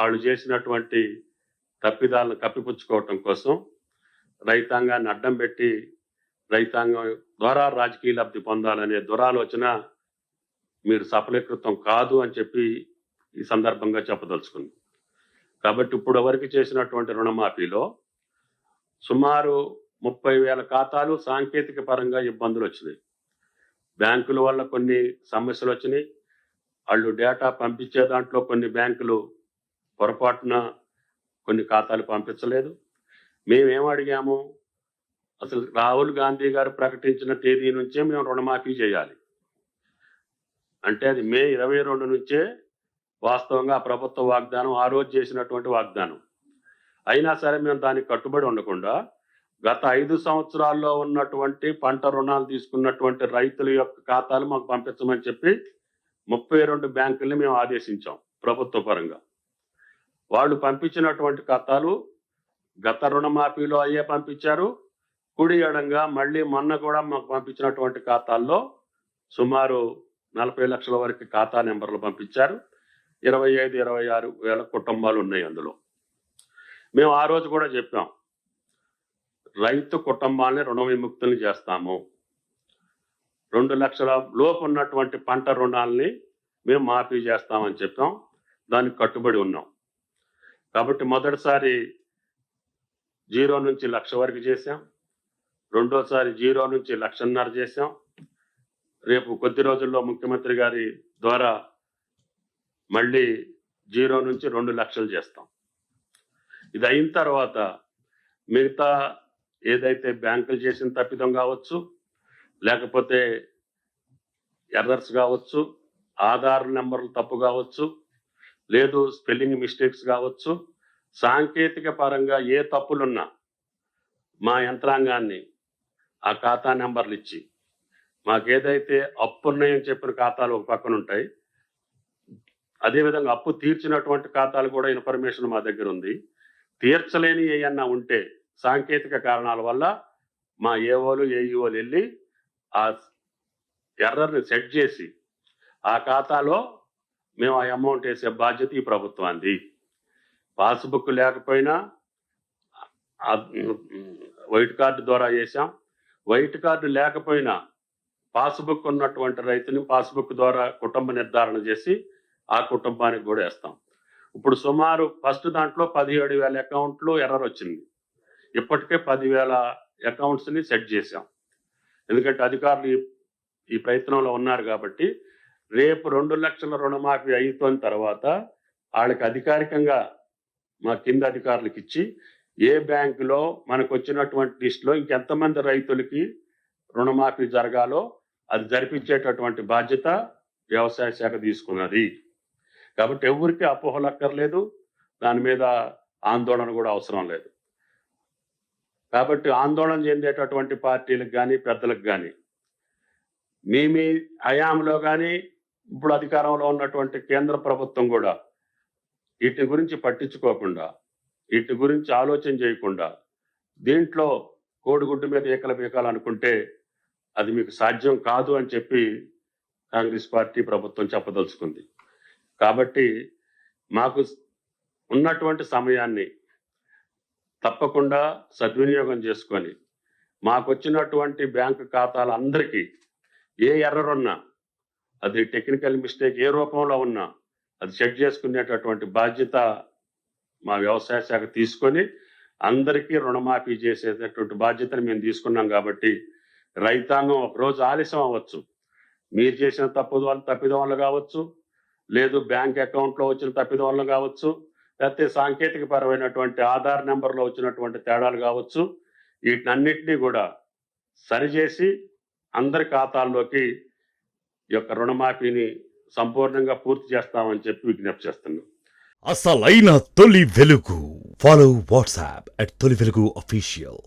వాళ్ళు చేసినటువంటి తప్పిదాలను కప్పిపుచ్చుకోవటం కోసం రైతాంగాన్ని అడ్డం పెట్టి రైతాంగం ద్వారా రాజకీయ లబ్ధి పొందాలనే దురాలోచన మీరు సఫలీకృతం కాదు అని చెప్పి ఈ సందర్భంగా చెప్పదలుచుకుంది. కాబట్టి ఇప్పుడు వరకు చేసినటువంటి రుణమాఫీలో సుమారు 30,000 ఖాతాలు సాంకేతిక పరంగా ఇబ్బందులు వచ్చినాయి. బ్యాంకుల వల్ల కొన్ని సమస్యలు వచ్చినాయి. వాళ్ళు డేటా పంపించే దాంట్లో కొన్ని బ్యాంకులు పొరపాటున కొన్ని ఖాతాలు పంపించలేదు. మేమేం అడిగాము, అసలు రాహుల్ గాంధీ గారు ప్రకటించిన తేదీ నుంచే మేము రుణమాఫీ చేయాలి అంటే అది మే 22 నుంచే వాస్తవంగా ప్రభుత్వ వాగ్దానం, ఆ రోజు చేసినటువంటి వాగ్దానం. అయినా సరే మేము దానికి కట్టుబడి ఉండకుండా గత 5 సంవత్సరాల్లో ఉన్నటువంటి పంట రుణాలు తీసుకున్నటువంటి రైతుల యొక్క ఖాతాలు మాకు పంపించమని చెప్పి 32 బ్యాంకుల్ని మేము ఆదేశించాం ప్రభుత్వ పరంగా. వాళ్ళు పంపించినటువంటి ఖాతాలు గత రుణమాఫీలో అయ్యే పంపించారు. కుడి ఎడంగా మళ్ళీ మొన్న కూడా మాకు పంపించినటువంటి ఖాతాల్లో సుమారు 40 లక్షల వరకు ఖాతా నెంబర్లు పంపించారు. 25-26 వేల కుటుంబాలు ఉన్నాయి అందులో. మేము ఆ రోజు కూడా చెప్పాం, రైతు కుటుంబాన్ని రుణ విముక్తులు చేస్తాము, 2 లక్షల లోపు ఉన్నటువంటి పంట రుణాలని మేము మాఫీ చేస్తామని చెప్పాం. దానికి కట్టుబడి ఉన్నాం. కాబట్టి మొదటిసారి 0 నుంచి 1,00,000 వరకు చేశాం. రెండోసారి 0 నుంచి 1,50,000 చేశాం. రేపు కొద్ది రోజుల్లో ముఖ్యమంత్రి గారి ద్వారా మళ్ళీ 0 నుంచి 2 లక్షలు చేస్తాం. ఇది అయిన తర్వాత మిగతా ఏదైతే బ్యాంకులు చేసిన తప్పిదం కావచ్చు, లేకపోతే ఎర్రర్స్ కావచ్చు, ఆధార్ నెంబర్లు తప్పు కావచ్చు, లేదు స్పెల్లింగ్ మిస్టేక్స్ కావచ్చు, సాంకేతిక పరంగా ఏ తప్పులున్నా మా యంత్రాంగాన్ని ఆ ఖాతా నెంబర్లు ఇచ్చి, మాకేదైతే అప్పు ఉన్నాయని చెప్పిన ఖాతాలు ఒక పక్కన ఉంటాయి, అదేవిధంగా అప్పు తీర్చినటువంటి ఖాతాలు కూడా ఇన్ఫర్మేషన్ మా దగ్గర ఉంది. తీర్చలేని ఏమన్నా ఉంటే సాంకేతిక కారణాల వల్ల మా ఏఓలు ఏఈఓలు వెళ్ళి ఆ ఎర్రర్ని సెట్ చేసి ఆ ఖాతాలో మేము ఆ అమౌంట్ వేసే బాధ్యత ఈ ప్రభుత్వానికి. పాస్బుక్ లేకపోయినా వైట్ కార్డు ద్వారా వేసాం. వైట్ కార్డు లేకపోయినా పాస్బుక్ ఉన్నటువంటి రైతుని పాస్బుక్ ద్వారా కుటుంబ నిర్ధారణ చేసి ఆ కుటుంబానికి కూడా వేస్తాం. ఇప్పుడు సుమారు ఫస్ట్ దాంట్లో 17,000 అకౌంట్లు ఎర్రర్ వచ్చింది. ఇప్పటికే 10,000 అకౌంట్స్ని సెట్ చేశాం. ఎందుకంటే అధికారులు ఈ ప్రయత్నంలో ఉన్నారు కాబట్టి రేపు 2 లక్షల రుణమాఫీ అయిపోయిన తర్వాత వాళ్ళకి అధికారికంగా మా కింద అధికారులకు ఇచ్చి ఏ బ్యాంకులో మనకు వచ్చినటువంటి లిస్టులో ఇంకెంతమంది రైతులకి రుణమాఫీ జరగాలో అది జరిపించేటటువంటి బాధ్యత వ్యవసాయ శాఖ తీసుకున్నది. కాబట్టి ఎవరికి అపోహలు అక్కర్లేదు, దాని మీద ఆందోళన కూడా అవసరం లేదు. కాబట్టి ఆందోళన చెందేటటువంటి పార్టీలకు కానీ పెద్దలకు కానీ మీ హయాంలో కానీ ఇప్పుడు అధికారంలో ఉన్నటువంటి కేంద్ర ప్రభుత్వం కూడా వీటి గురించి పట్టించుకోకుండా, వీటి గురించి ఆలోచన చేయకుండా దీంట్లో కోడిగుడ్డు మీద ఏకల బీకాలనుకుంటే అది మీకు సాధ్యం కాదు అని చెప్పి కాంగ్రెస్ పార్టీ ప్రభుత్వం చెప్పదలుచుకుంది. కాబట్టి మాకు ఉన్నటువంటి సమయాన్ని తప్పకుండా సద్వినియోగం చేసుకొని మాకు వచ్చినటువంటి బ్యాంకు ఖాతాలందరికీ ఏ ఎర్రర్ ఉన్నా, అది టెక్నికల్ మిస్టేక్ ఏ రూపంలో ఉన్నా అది చెక్ చేసుకునేటటువంటి బాధ్యత మా వ్యవసాయ శాఖ తీసుకొని అందరికీ రుణమాఫీ చేసేటటువంటి బాధ్యతను మేము తీసుకున్నాం. కాబట్టి రైతాంగం ఒకరోజు ఆలస్యం అవ్వచ్చు, మీరు చేసిన తప్పిదం వల్ల కావచ్చు, లేదు బ్యాంక్ అకౌంట్లో వచ్చిన తప్పిదం వల్ల కావచ్చు, లేకపోతే సాంకేతిక పరమైనటువంటి ఆధార్ నెంబర్లో వచ్చినటువంటి తేడాలు కావచ్చు, వీటన్నిటినీ కూడా సరిచేసి అందరి ఖాతాల్లోకి ఈ యొక్క రుణమాఫీని సంపూర్ణంగా పూర్తి చేస్తామని చెప్పి విజ్ఞప్తి చేస్తున్నాం. అసలైన తొలి వెలుగు. ఫాలో వాట్సాప్ @తొలి వెలుగు అఫీషియల్.